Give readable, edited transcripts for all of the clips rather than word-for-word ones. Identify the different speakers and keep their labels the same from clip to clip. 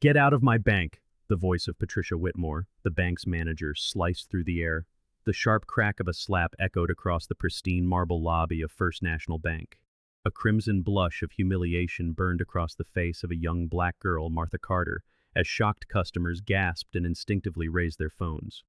Speaker 1: Get out of my bank! The voice of Patricia Whitmore, the bank's manager, sliced through the air. The sharp crack of a slap echoed across the pristine marble lobby of First National Bank. A crimson blush of humiliation burned across the face of a young black girl, Martha Carter, as shocked customers gasped and instinctively raised their phones.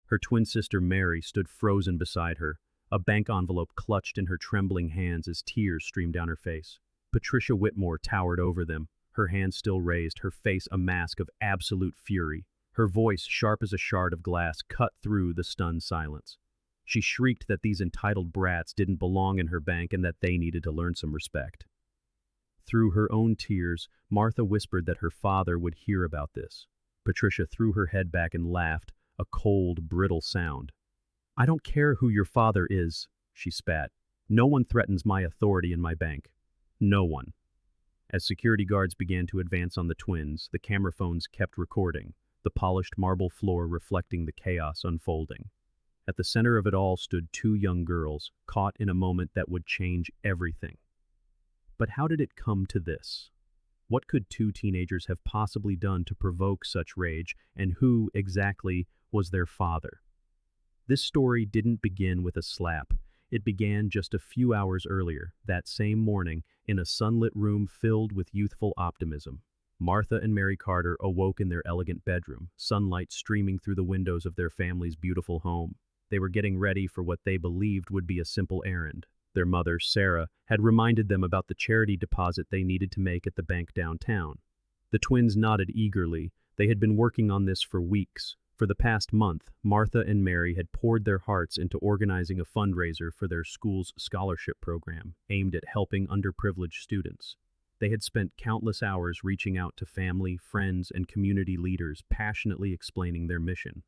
Speaker 1: Her twin sister Mary stood frozen beside her, a bank envelope clutched in her trembling hands as tears streamed down her face. Patricia Whitmore towered over them, her hands still raised, her face a mask of absolute fury. Her voice, sharp as a shard of glass, cut through the stunned silence. She shrieked that these entitled brats didn't belong in her bank and that they needed to learn some respect. Through her own tears, Martha whispered that her father would hear about this. Patricia threw her head back and laughed, a cold, brittle sound. "I don't care who your father is," she spat. "No one threatens my authority in my bank. No one." As security guards began to advance on the twins, the camera phones kept recording, the polished marble floor reflecting the chaos unfolding. At the center of it all stood two young girls, caught in a moment that would change everything. But how did it come to this? What could two teenagers have possibly done to provoke such rage, and who, exactly, was their father? This story didn't begin with a slap. It began just a few hours earlier, that same morning, in a sunlit room filled with youthful optimism. Martha and Mary Carter awoke in their elegant bedroom, sunlight streaming through the windows of their family's beautiful home. They were getting ready for what they believed would be a simple errand. Their mother, Sarah, had reminded them about the charity deposit they needed to make at the bank downtown. The twins nodded eagerly. They had been working on this for weeks. For the past month, Martha and Mary had poured their hearts into organizing a fundraiser for their school's scholarship program, aimed at helping underprivileged students. They had spent countless hours reaching out to family, friends, and community leaders, passionately explaining their mission.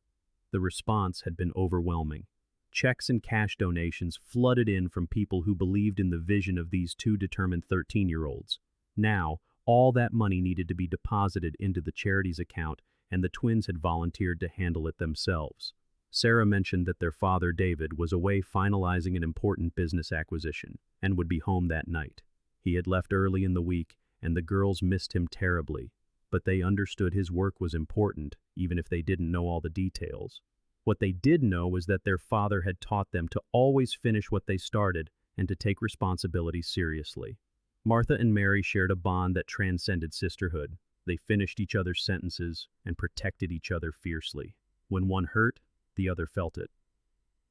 Speaker 1: The response had been overwhelming. Checks and cash donations flooded in from people who believed in the vision of these two determined 13-year-olds. Now, all that money needed to be deposited into the charity's account, and the twins had volunteered to handle it themselves. Sarah mentioned that their father, David, was away finalizing an important business acquisition and would be home that night. He had left early in the week, and the girls missed him terribly, but they understood his work was important, even if they didn't know all the details. What they did know was that their father had taught them to always finish what they started and to take responsibility seriously. Martha and Mary shared a bond that transcended sisterhood. They finished each other's sentences and protected each other fiercely. When one hurt, the other felt it.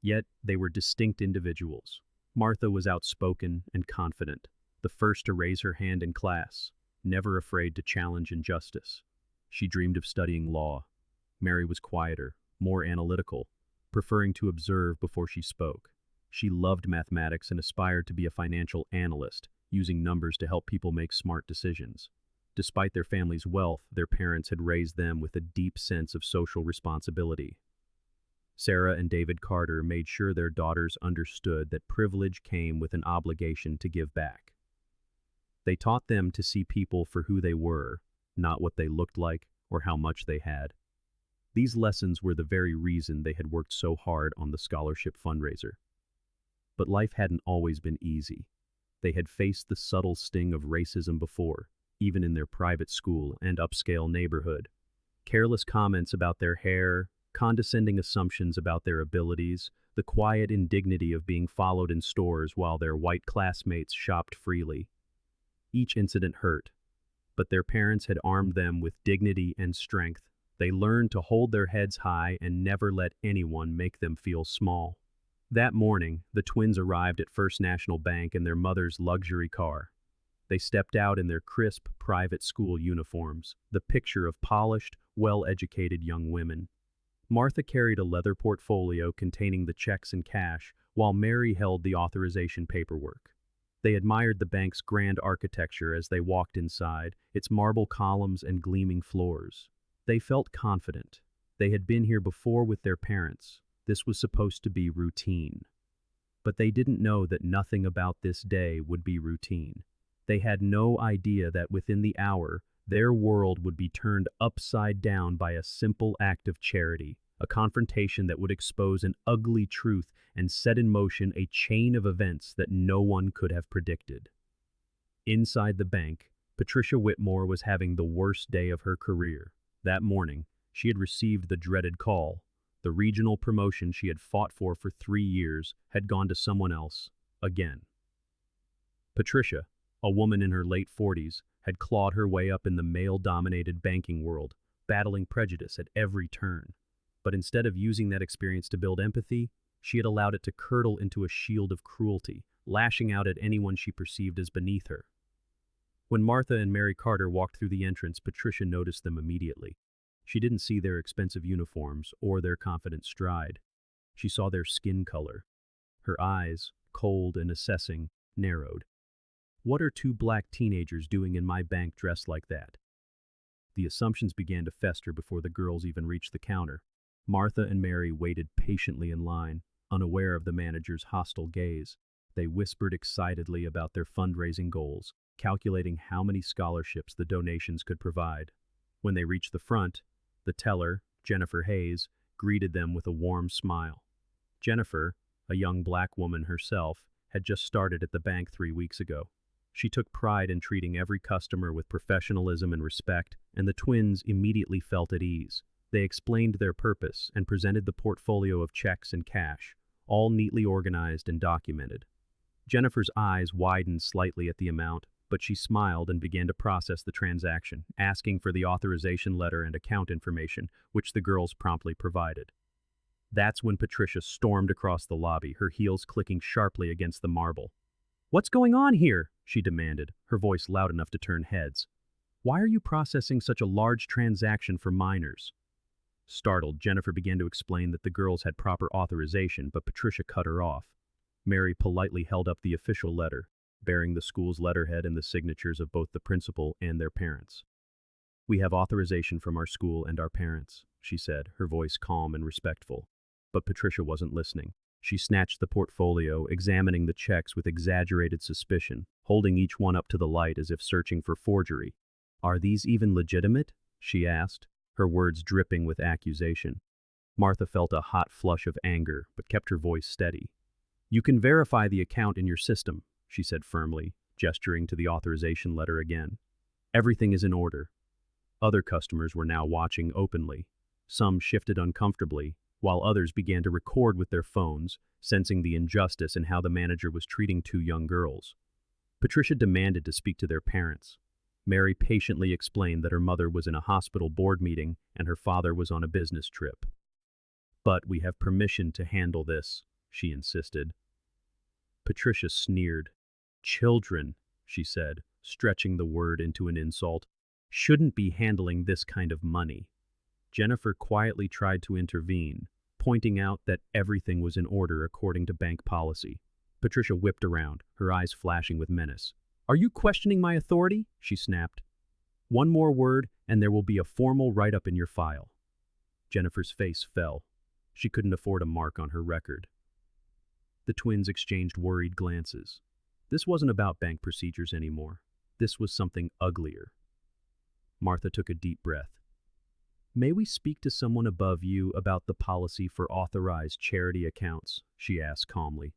Speaker 1: Yet, they were distinct individuals. Martha was outspoken and confident, the first to raise her hand in class, never afraid to challenge injustice. She dreamed of studying law. Mary was quieter, more analytical, preferring to observe before she spoke. She loved mathematics and aspired to be a financial analyst, using numbers to help people make smart decisions. Despite their family's wealth, their parents had raised them with a deep sense of social responsibility. Sarah and David Carter made sure their daughters understood that privilege came with an obligation to give back. They taught them to see people for who they were, not what they looked like or how much they had. These lessons were the very reason they had worked so hard on the scholarship fundraiser. But life hadn't always been easy. They had faced the subtle sting of racism before, even in their private school and upscale neighborhood. Careless comments about their hair, condescending assumptions about their abilities, the quiet indignity of being followed in stores while their white classmates shopped freely. Each incident hurt, but their parents had armed them with dignity and strength. They learned to hold their heads high and never let anyone make them feel small. That morning, the twins arrived at First National Bank in their mother's luxury car. They stepped out in their crisp, private school uniforms, the picture of polished, well-educated young women. Martha carried a leather portfolio containing the checks and cash, while Mary held the authorization paperwork. They admired the bank's grand architecture as they walked inside, its marble columns and gleaming floors. They felt confident. They had been here before with their parents. This was supposed to be routine. But they didn't know that nothing about this day would be routine. They had no idea that within the hour, their world would be turned upside down by a simple act of charity, a confrontation that would expose an ugly truth and set in motion a chain of events that no one could have predicted. Inside the bank, Patricia Whitmore was having the worst day of her career. That morning, she had received the dreaded call. The regional promotion she had fought for 3 years had gone to someone else, again. Patricia, a woman in her late 40s, had clawed her way up in the male-dominated banking world, battling prejudice at every turn. But instead of using that experience to build empathy, she had allowed it to curdle into a shield of cruelty, lashing out at anyone she perceived as beneath her. When Martha and Mary Carter walked through the entrance, Patricia noticed them immediately. She didn't see their expensive uniforms or their confident stride. She saw their skin color. Her eyes, cold and assessing, narrowed. What are two black teenagers doing in my bank dressed like that? The assumptions began to fester before the girls even reached the counter. Martha and Mary waited patiently in line, unaware of the manager's hostile gaze. They whispered excitedly about their fundraising goals, calculating how many scholarships the donations could provide. When they reached the front, the teller, Jennifer Hayes, greeted them with a warm smile. Jennifer, a young black woman herself, had just started at the bank 3 weeks ago. She took pride in treating every customer with professionalism and respect, and the twins immediately felt at ease. They explained their purpose and presented the portfolio of checks and cash, all neatly organized and documented. Jennifer's eyes widened slightly at the amount, but she smiled and began to process the transaction, asking for the authorization letter and account information, which the girls promptly provided. That's when Patricia stormed across the lobby, her heels clicking sharply against the marble. "What's going on here?" she demanded, her voice loud enough to turn heads. "Why are you processing such a large transaction for minors?" Startled, Jennifer began to explain that the girls had proper authorization, but Patricia cut her off. Mary politely held up the official letter, bearing the school's letterhead and the signatures of both the principal and their parents. "We have authorization from our school and our parents," she said, her voice calm and respectful. But Patricia wasn't listening. She snatched the portfolio, examining the checks with exaggerated suspicion, holding each one up to the light as if searching for forgery. "Are these even legitimate?" she asked, her words dripping with accusation. Martha felt a hot flush of anger, but kept her voice steady. "You can verify the account in your system," she said firmly, gesturing to the authorization letter again. "Everything is in order." Other customers were now watching openly. Some shifted uncomfortably, while others began to record with their phones, sensing the injustice in how the manager was treating two young girls. Patricia demanded to speak to their parents. Mary patiently explained that her mother was in a hospital board meeting and her father was on a business trip. "But we have permission to handle this," she insisted. Patricia sneered. "Children," she said, stretching the word into an insult, "shouldn't be handling this kind of money." Jennifer quietly tried to intervene, pointing out that everything was in order according to bank policy. Patricia whipped around, her eyes flashing with menace. "Are you questioning my authority?" she snapped. "One more word, and there will be a formal write-up in your file." Jennifer's face fell. She couldn't afford a mark on her record. The twins exchanged worried glances. This wasn't about bank procedures anymore. This was something uglier. Martha took a deep breath. "May we speak to someone above you about the policy for authorized charity accounts?" she asked calmly.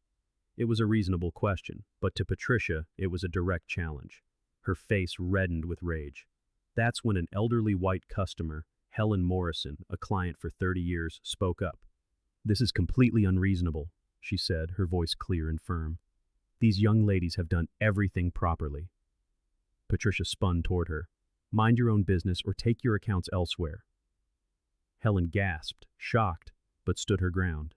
Speaker 1: It was a reasonable question, but to Patricia, it was a direct challenge. Her face reddened with rage. That's when an elderly white customer, Helen Morrison, a client for 30 years, spoke up. "This is completely unreasonable," she said, her voice clear and firm. "These young ladies have done everything properly." Patricia spun toward her. "Mind your own business or take your accounts elsewhere." Helen gasped, shocked, but stood her ground.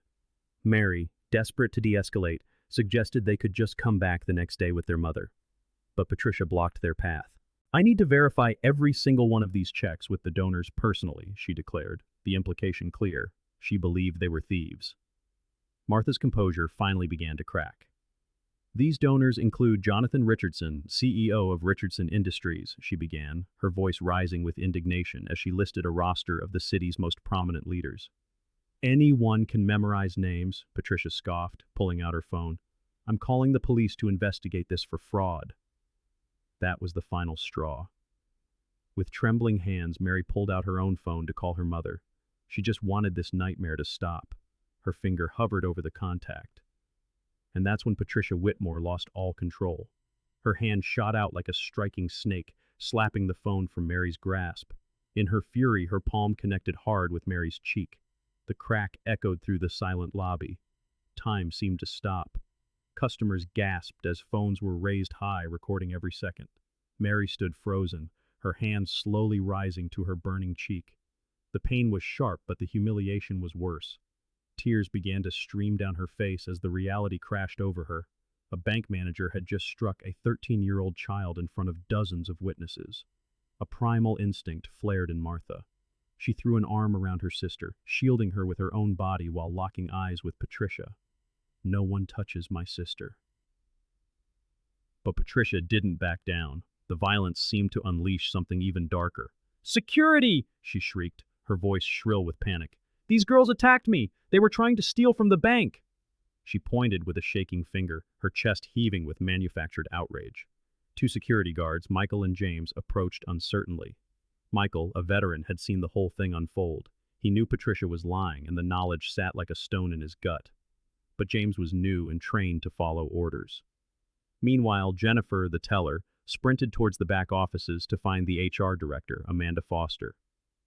Speaker 1: Mary, desperate to de-escalate, suggested they could just come back the next day with their mother. But Patricia blocked their path. "I need to verify every single one of these checks with the donors personally," she declared, the implication clear. She believed they were thieves. Martha's composure finally began to crack. "These donors include Jonathan Richardson, CEO of Richardson Industries," she began, her voice rising with indignation as she listed a roster of the city's most prominent leaders. "Anyone can memorize names," Patricia scoffed, pulling out her phone. "I'm calling the police to investigate this for fraud." That was the final straw. With trembling hands, Mary pulled out her own phone to call her mother. She just wanted this nightmare to stop. Her finger hovered over the contact. And that's when Patricia Whitmore lost all control. Her hand shot out like a striking snake, slapping the phone from Mary's grasp. In her fury, her palm connected hard with Mary's cheek. The crack echoed through the silent lobby. Time seemed to stop. Customers gasped as phones were raised high, recording every second. Mary stood frozen, her hand slowly rising to her burning cheek. The pain was sharp, but the humiliation was worse. Tears began to stream down her face as the reality crashed over her. A bank manager had just struck a 13-year-old child in front of dozens of witnesses. A primal instinct flared in Martha. She threw an arm around her sister, shielding her with her own body while locking eyes with Patricia. No one touches my sister. But Patricia didn't back down. The violence seemed to unleash something even darker. "Security!" she shrieked, her voice shrill with panic. "These girls attacked me! They were trying to steal from the bank!" She pointed with a shaking finger, her chest heaving with manufactured outrage. Two security guards, Michael and James, approached uncertainly. Michael, a veteran, had seen the whole thing unfold. He knew Patricia was lying, and the knowledge sat like a stone in his gut. But James was new and trained to follow orders. Meanwhile, Jennifer, the teller, sprinted towards the back offices to find the HR director, Amanda Foster.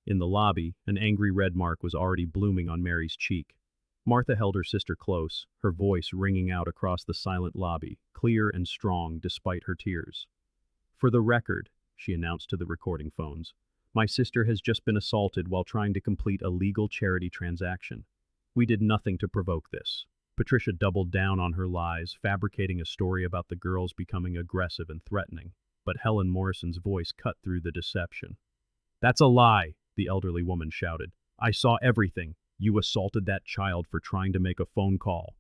Speaker 1: In the lobby, an angry red mark was already blooming on Mary's cheek. Martha held her sister close, her voice ringing out across the silent lobby, clear and strong despite her tears. "For the record," she announced to the recording phones, "my sister has just been assaulted while trying to complete a legal charity transaction. We did nothing to provoke this." Patricia doubled down on her lies, fabricating a story about the girls becoming aggressive and threatening. But Helen Morrison's voice cut through the deception. "That's a lie," the elderly woman shouted. "I saw everything. You assaulted that child for trying to make a phone call."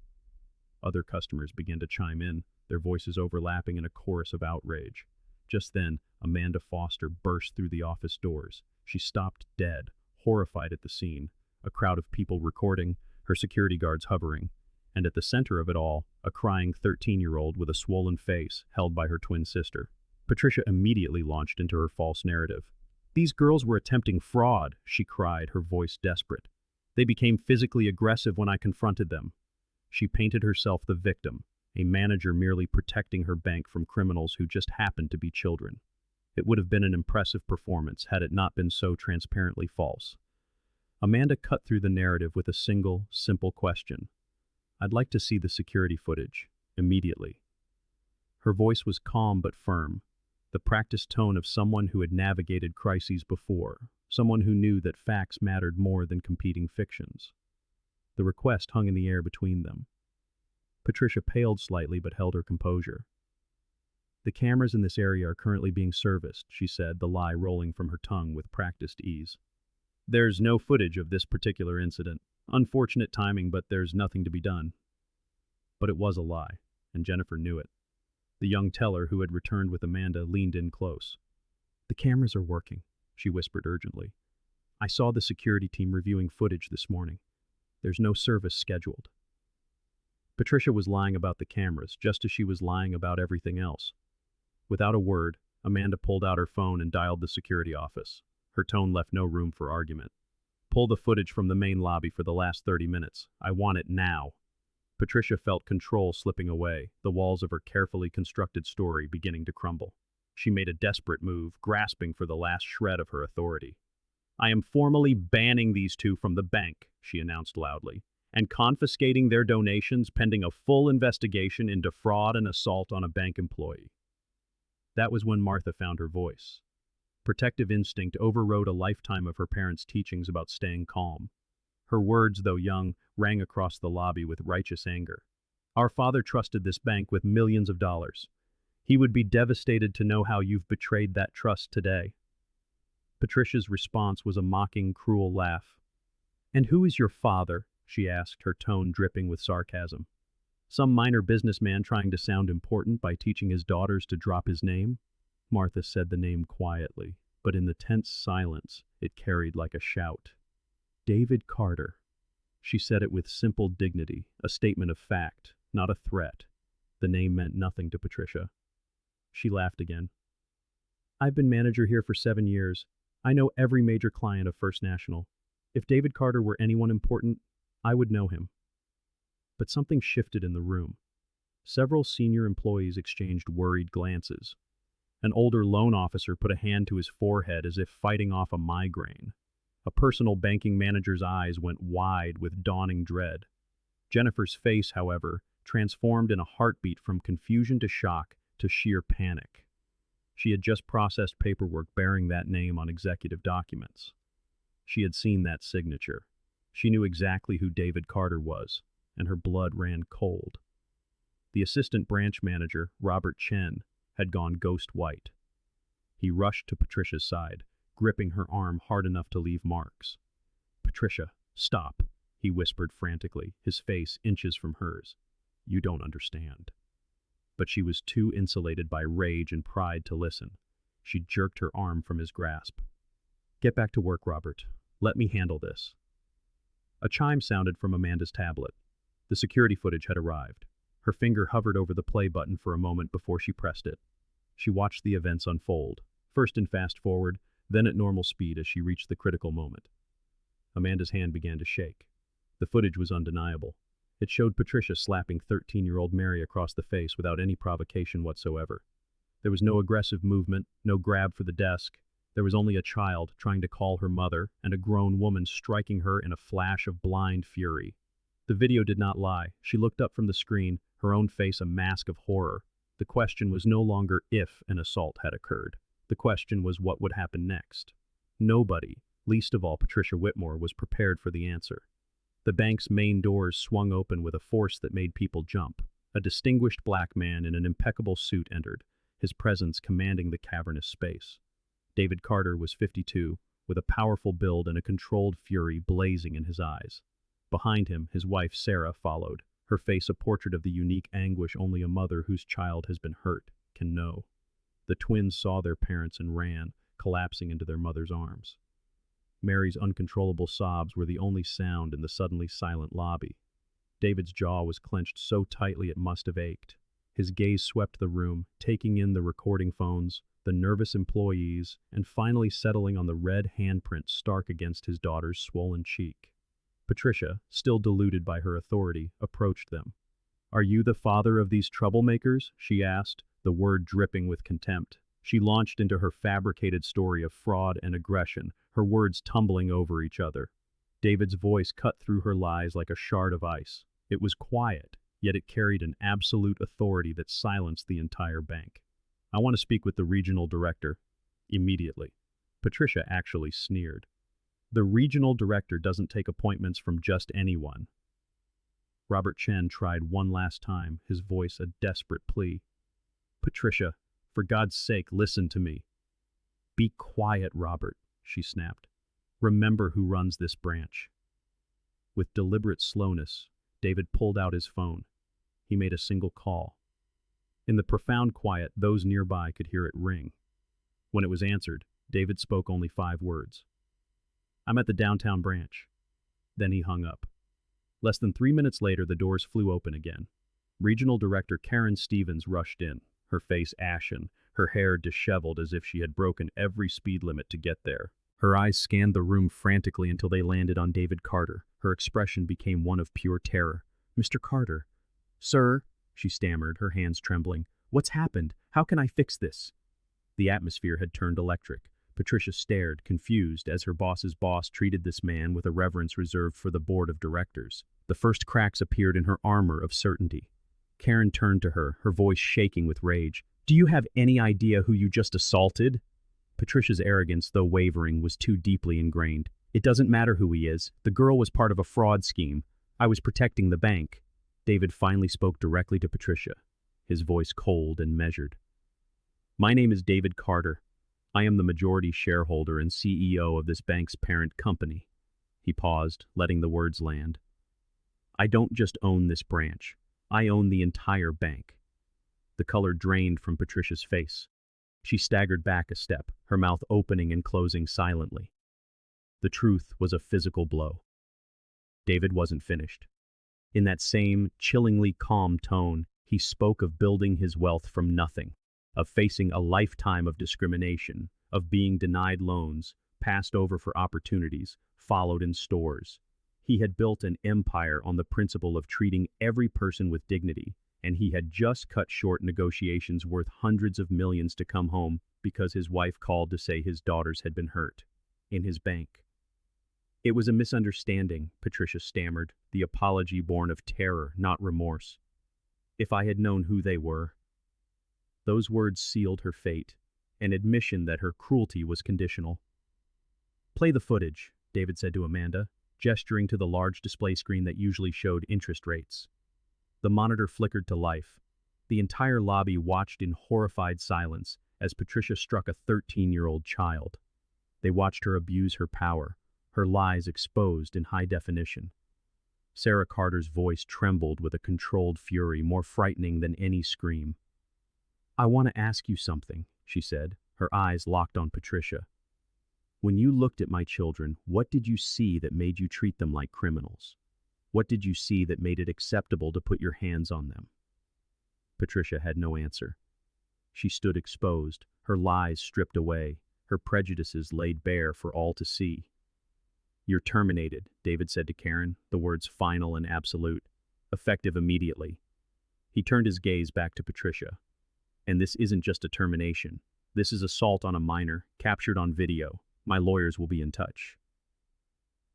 Speaker 1: Other customers began to chime in, their voices overlapping in a chorus of outrage. Just then, Amanda Foster burst through the office doors. She stopped dead, horrified at the scene, a crowd of people recording, her security guards hovering. And at the center of it all, a crying 13-year-old with a swollen face held by her twin sister. Patricia immediately launched into her false narrative. "These girls were attempting fraud," she cried, her voice desperate. "They became physically aggressive when I confronted them." She painted herself the victim, a manager merely protecting her bank from criminals who just happened to be children. It would have been an impressive performance had it not been so transparently false. Amanda cut through the narrative with a single, simple question. "I'd like to see the security footage, immediately." Her voice was calm but firm, the practiced tone of someone who had navigated crises before, someone who knew that facts mattered more than competing fictions. The request hung in the air between them. Patricia paled slightly but held her composure. "The cameras in this area are currently being serviced," she said, the lie rolling from her tongue with practiced ease. "There's no footage of this particular incident. Unfortunate timing, but there's nothing to be done." But it was a lie, and Jennifer knew it. The young teller who had returned with Amanda leaned in close. "The cameras are working," she whispered urgently. "I saw the security team reviewing footage this morning. There's no service scheduled." Patricia was lying about the cameras, just as she was lying about everything else. Without a word, Amanda pulled out her phone and dialed the security office. Her tone left no room for argument. "Pull the footage from the main lobby for the last 30 minutes. I want it now." Patricia felt control slipping away, the walls of her carefully constructed story beginning to crumble. She made a desperate move, grasping for the last shred of her authority. "I am formally banning these two from the bank," she announced loudly, "and confiscating their donations pending a full investigation into fraud and assault on a bank employee." That was when Martha found her voice. Protective instinct overrode a lifetime of her parents' teachings about staying calm. Her words, though young, rang across the lobby with righteous anger. "Our father trusted this bank with millions of dollars. He would be devastated to know how you've betrayed that trust today." Patricia's response was a mocking, cruel laugh. "And who is your father?" she asked, her tone dripping with sarcasm. "Some minor businessman trying to sound important by teaching his daughters to drop his name?" Martha said the name quietly, but in the tense silence, it carried like a shout. "David Carter." She said it with simple dignity, a statement of fact, not a threat. The name meant nothing to Patricia. She laughed again. "I've been manager here for 7 years. I know every major client of First National. If David Carter were anyone important, I would know him." But something shifted in the room. Several senior employees exchanged worried glances. An older loan officer put a hand to his forehead as if fighting off a migraine. A personal banking manager's eyes went wide with dawning dread. Jennifer's face, however, transformed in a heartbeat from confusion to shock to sheer panic. She had just processed paperwork bearing that name on executive documents. She had seen that signature. She knew exactly who David Carter was, and her blood ran cold. The assistant branch manager, Robert Chen, had gone ghost white. He rushed to Patricia's side, gripping her arm hard enough to leave marks. "Patricia, stop," he whispered frantically, his face inches from hers. "You don't understand." But she was too insulated by rage and pride to listen. She jerked her arm from his grasp. "Get back to work, Robert. Let me handle this." A chime sounded from Amanda's tablet. The security footage had arrived. Her finger hovered over the play button for a moment before she pressed it. She watched the events unfold, first in fast forward, then at normal speed as she reached the critical moment. Amanda's hand began to shake. The footage was undeniable. It showed Patricia slapping 13-year-old Mary across the face without any provocation whatsoever. There was no aggressive movement, no grab for the desk. There was only a child trying to call her mother and a grown woman striking her in a flash of blind fury. The video did not lie. She looked up from the screen, her own face a mask of horror. The question was no longer if an assault had occurred. The question was what would happen next. Nobody, least of all Patricia Whitmore, was prepared for the answer. The bank's main doors swung open with a force that made people jump. A distinguished black man in an impeccable suit entered, his presence commanding the cavernous space. David Carter was 52, with a powerful build and a controlled fury blazing in his eyes. Behind him, his wife Sarah followed, her face a portrait of the unique anguish only a mother whose child has been hurt can know. The twins saw their parents and ran, collapsing into their mother's arms. Mary's uncontrollable sobs were the only sound in the suddenly silent lobby. David's jaw was clenched so tightly it must have ached. His gaze swept the room, taking in the recording phones, the nervous employees, and finally settling on the red handprint stark against his daughter's swollen cheek. Patricia, still deluded by her authority, approached them. "Are you the father of these troublemakers?" she asked, the word dripping with contempt. She launched into her fabricated story of fraud and aggression, her words tumbling over each other. David's voice cut through her lies like a shard of ice. It was quiet, yet it carried an absolute authority that silenced the entire bank. "I want to speak with the regional director." Immediately. Patricia actually sneered. "The regional director doesn't take appointments from just anyone." Robert Chen tried one last time, his voice a desperate plea. "Patricia, for God's sake, listen to me." "Be quiet, Robert," she snapped. "Remember who runs this branch." With deliberate slowness, David pulled out his phone. He made a single call. In the profound quiet, those nearby could hear it ring. When it was answered, David spoke only 5 words. "I'm at the downtown branch." Then he hung up. Less than 3 minutes later, the doors flew open again. Regional Director Karen Stevens rushed in, her face ashen, her hair disheveled as if she had broken every speed limit to get there. Her eyes scanned the room frantically until they landed on David Carter. Her expression became one of pure terror. "Mr. Carter." "Sir," she stammered, her hands trembling. "What's happened? How can I fix this?" The atmosphere had turned electric. Patricia stared, confused, as her boss's boss treated this man with a reverence reserved for the board of directors. The first cracks appeared in her armor of certainty. Karen turned to her, her voice shaking with rage. "Do you have any idea who you just assaulted?" Patricia's arrogance, though wavering, was too deeply ingrained. "It doesn't matter who he is. The girl was part of a fraud scheme. I was protecting the bank." David finally spoke directly to Patricia, his voice cold and measured. "My name is David Carter. I am the majority shareholder and CEO of this bank's parent company." He paused, letting the words land. "I don't just own this branch. I own the entire bank." The color drained from Patricia's face. She staggered back a step, her mouth opening and closing silently. The truth was a physical blow. David wasn't finished. In that same, chillingly calm tone, he spoke of building his wealth from nothing, of facing a lifetime of discrimination, of being denied loans, passed over for opportunities, followed in stores. He had built an empire on the principle of treating every person with dignity, and he had just cut short negotiations worth hundreds of millions to come home because his wife called to say his daughters had been hurt in his bank. It was a misunderstanding, Patricia stammered, the apology born of terror, not remorse. If I had known who they were. Those words sealed her fate, an admission that her cruelty was conditional. Play the footage, David said to Amanda, gesturing to the large display screen that usually showed interest rates. The monitor flickered to life. The entire lobby watched in horrified silence as Patricia struck a 13-year-old child. They watched her abuse her power, her lies exposed in high definition. Sarah Carter's voice trembled with a controlled fury more frightening than any scream. I want to ask you something, she said, her eyes locked on Patricia. When you looked at my children, what did you see that made you treat them like criminals? What did you see that made it acceptable to put your hands on them? Patricia had no answer. She stood exposed, her lies stripped away, her prejudices laid bare for all to see. You're terminated, David said to Karen, the words final and absolute, effective immediately. He turned his gaze back to Patricia. And this isn't just a termination. This is assault on a minor, captured on video. My lawyers will be in touch.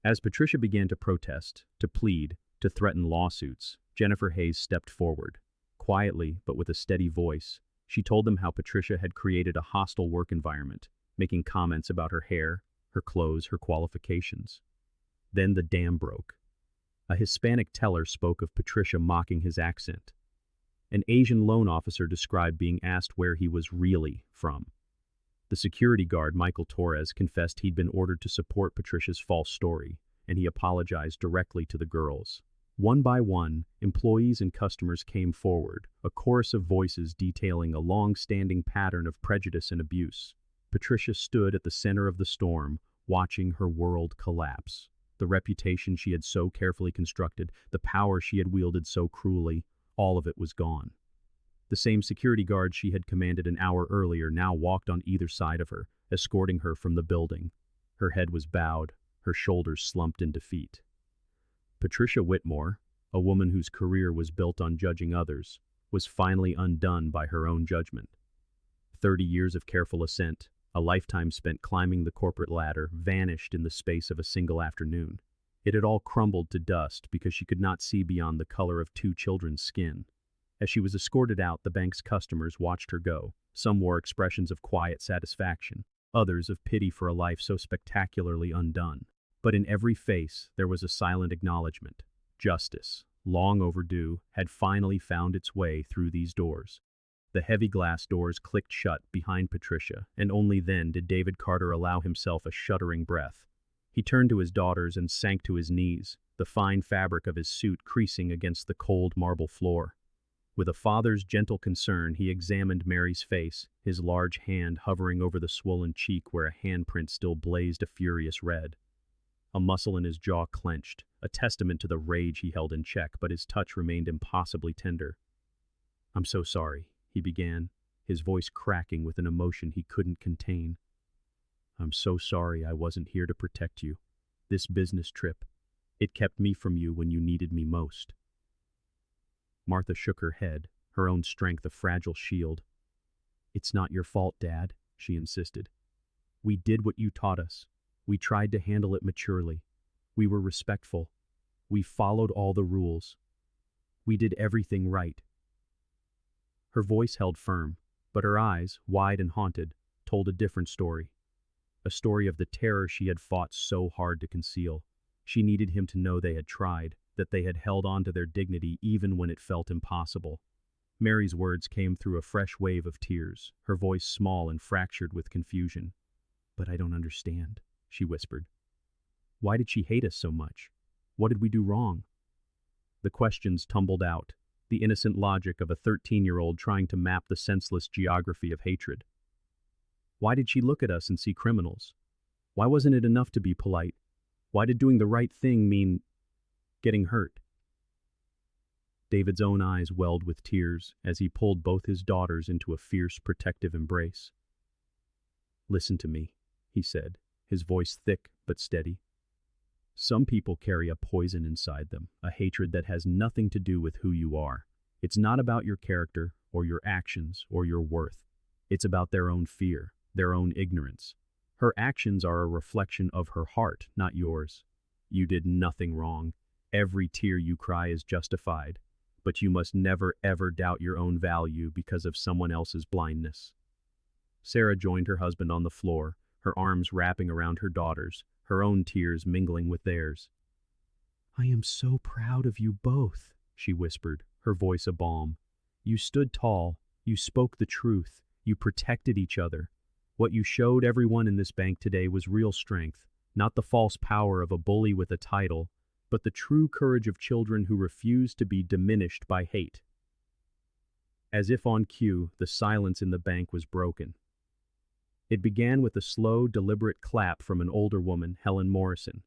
Speaker 1: As Patricia began to protest, to plead, to threaten lawsuits, Jennifer Hayes stepped forward. Quietly, but with a steady voice, she told them how Patricia had created a hostile work environment, making comments about her hair, her clothes, her qualifications. Then the dam broke. A Hispanic teller spoke of Patricia mocking his accent. An Asian loan officer described being asked where he was really from. The security guard, Michael Torres, confessed he'd been ordered to support Patricia's false story, and he apologized directly to the girls. One by one, employees and customers came forward, a chorus of voices detailing a long-standing pattern of prejudice and abuse. Patricia stood at the center of the storm, watching her world collapse. The reputation she had so carefully constructed, the power she had wielded so cruelly, all of it was gone. The same security guard she had commanded an hour earlier now walked on either side of her, escorting her from the building. Her head was bowed, her shoulders slumped in defeat. Patricia Whitmore, a woman whose career was built on judging others, was finally undone by her own judgment. 30 years of careful ascent, a lifetime spent climbing the corporate ladder, vanished in the space of a single afternoon. It had all crumbled to dust because she could not see beyond the color of 2 children's skin. As she was escorted out, the bank's customers watched her go. Some wore expressions of quiet satisfaction, others of pity for a life so spectacularly undone. But in every face, there was a silent acknowledgement. Justice, long overdue, had finally found its way through these doors. The heavy glass doors clicked shut behind Patricia, and only then did David Carter allow himself a shuddering breath. He turned to his daughters and sank to his knees, the fine fabric of his suit creasing against the cold marble floor. With a father's gentle concern, he examined Mary's face, his large hand hovering over the swollen cheek where a handprint still blazed a furious red. A muscle in his jaw clenched, a testament to the rage he held in check, but his touch remained impossibly tender. "I'm so sorry," he began, his voice cracking with an emotion he couldn't contain. "I'm so sorry I wasn't here to protect you. This business trip, it kept me from you when you needed me most." Martha shook her head, her own strength a fragile shield. "It's not your fault, Dad," she insisted. "We did what you taught us. We tried to handle it maturely. We were respectful. We followed all the rules. We did everything right." Her voice held firm, but her eyes, wide and haunted, told a different story. A story of the terror she had fought so hard to conceal. She needed him to know they had tried, that they had held on to their dignity even when it felt impossible. Mary's words came through a fresh wave of tears, her voice small and fractured with confusion. "But I don't understand," she whispered. "Why did she hate us so much? What did we do wrong?" The questions tumbled out, the innocent logic of a 13-year-old trying to map the senseless geography of hatred. Why did she look at us and see criminals? Why wasn't it enough to be polite? Why did doing the right thing mean getting hurt? David's own eyes welled with tears as he pulled both his daughters into a fierce, protective embrace. "Listen to me," he said, his voice thick but steady. "Some people carry a poison inside them, a hatred that has nothing to do with who you are. It's not about your character or your actions or your worth. It's about their own fear, their own ignorance. Her actions are a reflection of her heart, not yours. You did nothing wrong. Every tear you cry is justified. But you must never ever doubt your own value because of someone else's blindness. Sarah joined her husband on the floor, her arms wrapping around her daughters, her own tears mingling with theirs. "I am so proud of you both," she whispered, her voice a balm. "You stood tall, you spoke the truth, you protected each other. What you showed everyone in this bank today was real strength, not the false power of a bully with a title, but the true courage of children who refuse to be diminished by hate." As if on cue, the silence in the bank was broken. It began with a slow, deliberate clap from an older woman, Helen Morrison.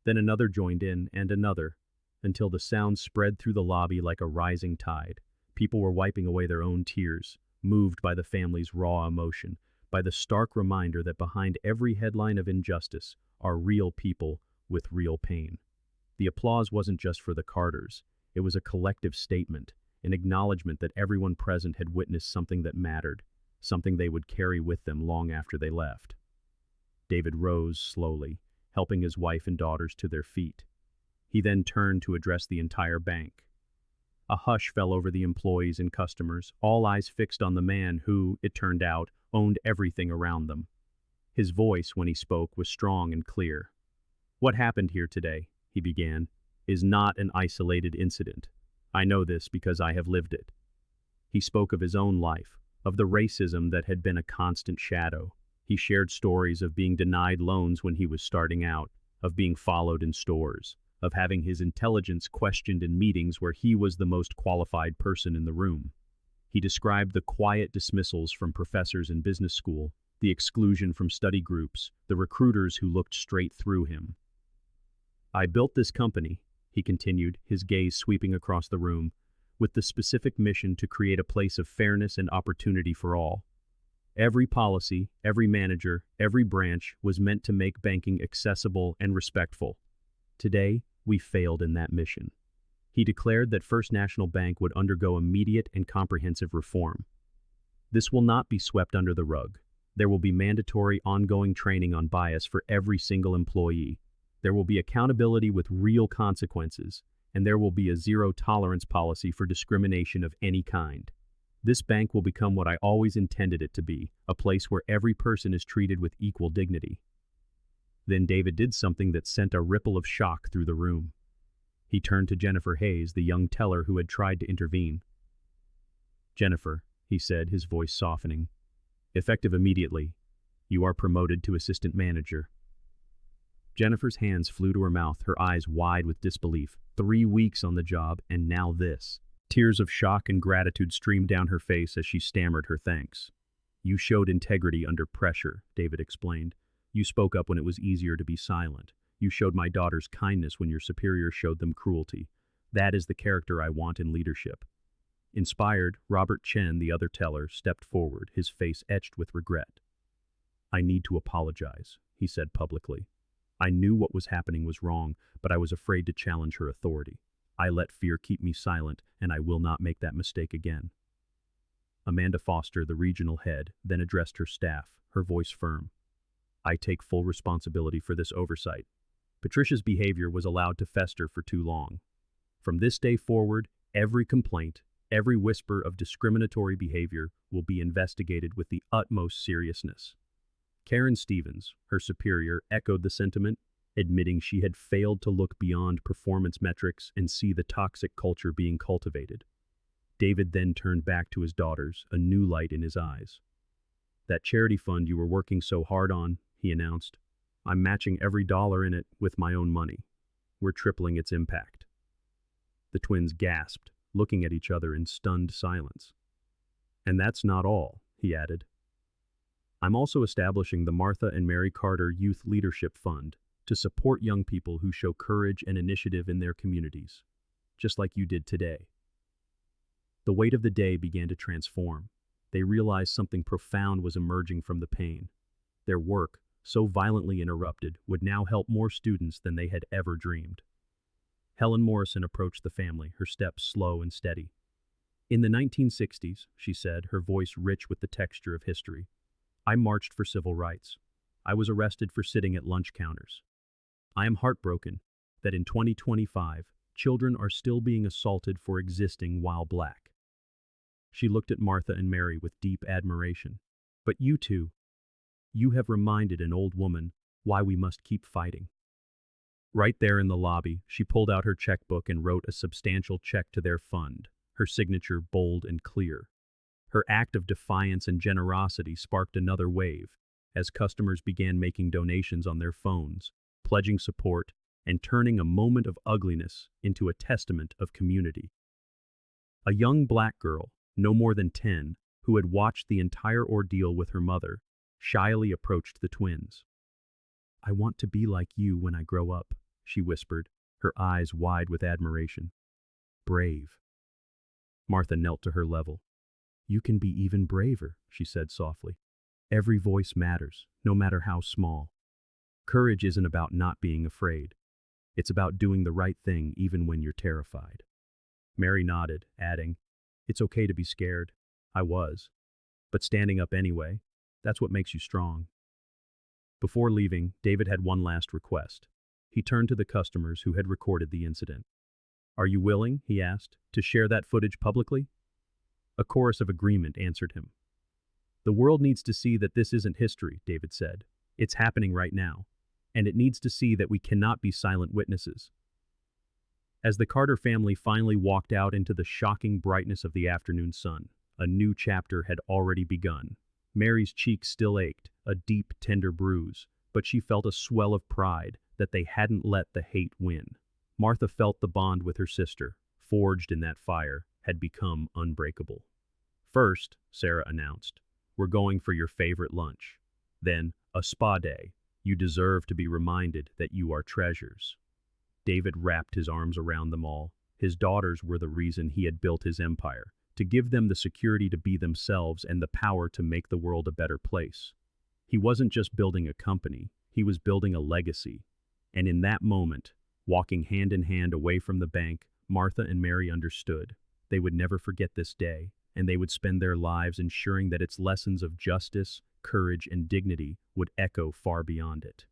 Speaker 1: Then another joined in, and another, until the sound spread through the lobby like a rising tide. People were wiping away their own tears, moved by the family's raw emotion, by the stark reminder that behind every headline of injustice are real people with real pain. The applause wasn't just for the Carters. It was a collective statement, an acknowledgement that everyone present had witnessed something that mattered, something they would carry with them long after they left. David rose slowly, helping his wife and daughters to their feet. He then turned to address the entire bank. A hush fell over the employees and customers, all eyes fixed on the man who, it turned out, owned everything around them. His voice, when he spoke, was strong and clear. "What happened here today," he began, "is not an isolated incident. I know this because I have lived it." He spoke of his own life, of the racism that had been a constant shadow. He shared stories of being denied loans when he was starting out, of being followed in stores, of having his intelligence questioned in meetings where he was the most qualified person in the room. He described the quiet dismissals from professors in business school, the exclusion from study groups, the recruiters who looked straight through him. "I built this company," he continued, his gaze sweeping across the room, "with the specific mission to create a place of fairness and opportunity for all. Every policy, every manager, every branch was meant to make banking accessible and respectful. Today, we failed in that mission." He declared that First National Bank would undergo immediate and comprehensive reform. "This will not be swept under the rug. There will be mandatory ongoing training on bias for every single employee. There will be accountability with real consequences, and there will be a zero-tolerance policy for discrimination of any kind. This bank will become what I always intended it to be, a place where every person is treated with equal dignity." Then David did something that sent a ripple of shock through the room. He turned to Jennifer Hayes, the young teller who had tried to intervene. "Jennifer," he said, his voice softening, "effective immediately, you are promoted to assistant manager." Jennifer's hands flew to her mouth, her eyes wide with disbelief. 3 weeks on the job, and now this. Tears of shock and gratitude streamed down her face as she stammered her thanks. "You showed integrity under pressure," David explained. "You spoke up when it was easier to be silent. You showed my daughters kindness when your superiors showed them cruelty. That is the character I want in leadership." Inspired, Robert Chen, the other teller, stepped forward, his face etched with regret. "I need to apologize," he said publicly. "I knew what was happening was wrong, but I was afraid to challenge her authority. I let fear keep me silent, and I will not make that mistake again." Amanda Foster, the regional head, then addressed her staff, her voice firm. "I take full responsibility for this oversight. Patricia's behavior was allowed to fester for too long. From this day forward, every complaint, every whisper of discriminatory behavior will be investigated with the utmost seriousness." Karen Stevens, her superior, echoed the sentiment, admitting she had failed to look beyond performance metrics and see the toxic culture being cultivated. David then turned back to his daughters, a new light in his eyes. "That charity fund you were working so hard on," he announced, "I'm matching every dollar in it with my own money. We're tripling its impact." The twins gasped, looking at each other in stunned silence. "And that's not all," he added. "I'm also establishing the Martha and Mary Carter Youth Leadership Fund to support young people who show courage and initiative in their communities, just like you did today." The weight of the day began to transform. They realized something profound was emerging from the pain. Their work, so violently interrupted, would now help more students than they had ever dreamed. Helen Morrison approached the family, her steps slow and steady. In the 1960s, she said, her voice rich with the texture of history, I marched for civil rights. I was arrested for sitting at lunch counters. I am heartbroken that in 2025, children are still being assaulted for existing while black. She looked at Martha and Mary with deep admiration. But you two, you have reminded an old woman why we must keep fighting. Right there in the lobby, she pulled out her checkbook and wrote a substantial check to their fund, her signature bold and clear. Her act of defiance and generosity sparked another wave, as customers began making donations on their phones, pledging support, and turning a moment of ugliness into a testament of community. A young black girl, no more than 10, who had watched the entire ordeal with her mother, shyly approached the twins. I want to be like you when I grow up, she whispered, her eyes wide with admiration. Brave. Martha knelt to her level. You can be even braver, she said softly. Every voice matters, no matter how small. Courage isn't about not being afraid. It's about doing the right thing even when you're terrified. Mary nodded, adding, It's okay to be scared. I was. But standing up anyway, that's what makes you strong. Before leaving, David had one last request. He turned to the customers who had recorded the incident. Are you willing, he asked, to share that footage publicly? A chorus of agreement answered him. The world needs to see that this isn't history, David said. It's happening right now. And it needs to see that we cannot be silent witnesses. As the Carter family finally walked out into the shocking brightness of the afternoon sun, a new chapter had already begun. Mary's cheeks still ached, a deep, tender bruise, but she felt a swell of pride that they hadn't let the hate win. Martha felt the bond with her sister, forged in that fire, had become unbreakable. First, Sarah announced, we're going for your favorite lunch. Then, a spa day. You deserve to be reminded that you are treasures. David wrapped his arms around them all. His daughters were the reason he had built his empire, to give them the security to be themselves and the power to make the world a better place. He wasn't just building a company, he was building a legacy. And in that moment, walking hand in hand away from the bank, Martha and Mary understood. They would never forget this day, and they would spend their lives ensuring that its lessons of justice, courage, and dignity would echo far beyond it.